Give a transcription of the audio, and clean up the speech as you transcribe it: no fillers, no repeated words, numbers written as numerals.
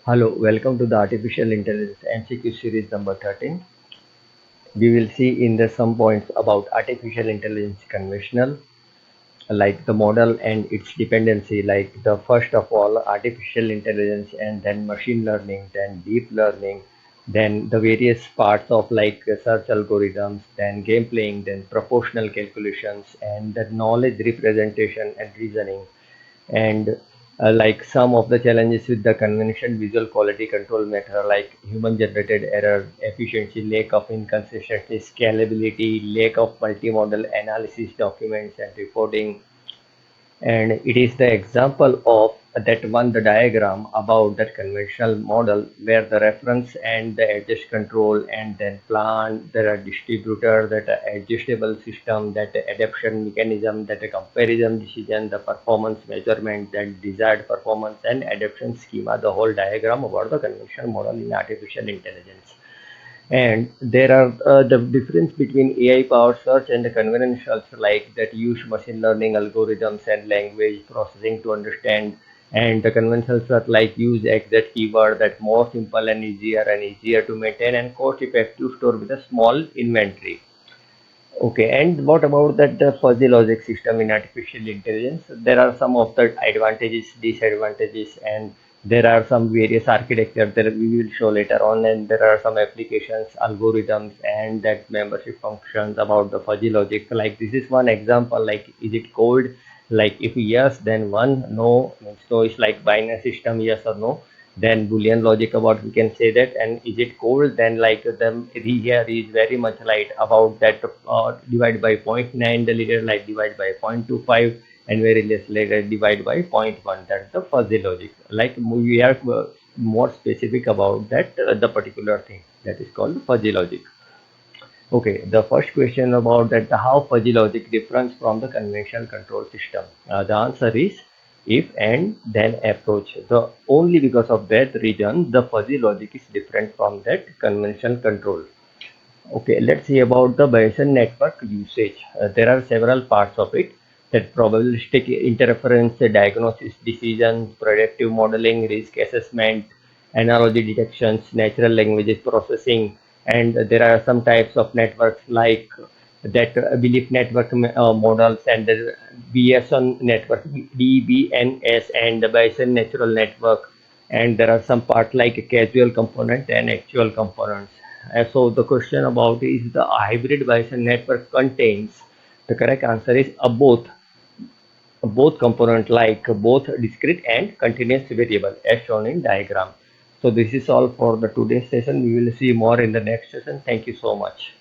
Hello, welcome to the Artificial Intelligence MCQ series number 13. We will see in the some points about artificial intelligence conventional, like the model and its dependency, like the first of all artificial intelligence and then machine learning, then deep learning, then the various parts of like search algorithms, then game playing, then proportional calculations, and the knowledge representation and reasoning and like some of the challenges with the convention visual quality control matter like human generated error, efficiency, lack of inconsistency, scalability, lack of multimodal analysis documents and reporting, and it is the example of that one the diagram about that conventional model where the reference and the adjust control and then plan there are distributor that are adjustable system that adaptation mechanism that a comparison decision the performance measurement that desired performance and adaptation schema, the whole diagram about the conventional model in artificial intelligence. And there are the difference between AI powered search and the conventional like that use machine learning algorithms and language processing to understand. And the conventional search like use exact keyword that more simple and easier to maintain and cost effective store with a small inventory. Okay, and what about that the fuzzy logic system in artificial intelligence? There are some of the advantages, disadvantages, and there are some various architecture that we will show later on, and there are some applications, algorithms, and that membership functions about the fuzzy logic. Like this is one example, like is it code? Like if yes, then one, no, means no is like binary system, yes or no, then boolean logic about we can say that, and is it cold, then like the here is very much like about that divide by zero point 0.9 the leader like divide by 0.25 and very less later divide by zero point 0.1, that's the fuzzy logic. Like we are more specific about that the particular thing that is called fuzzy logic. Okay, the first question about that how fuzzy logic differs from the conventional control system. The answer is if and then approach. The only because of that reason the fuzzy logic is different from that conventional control. Okay, let's see about the Bayesian network usage. There are several parts of it that probabilistic interference, diagnosis, decisions, predictive modeling, risk assessment, analogy detections, natural languages processing, and there are some types of networks like that belief network models and the BSN network, DBNS, and the Bayesian natural network, and there are some part like a casual component and actual components. So the question about is the hybrid Bayesian network contains, the correct answer is both component like both discrete and continuous variable as shown in diagram. So this is all for the today's session. We will see more in the next session. Thank you so much.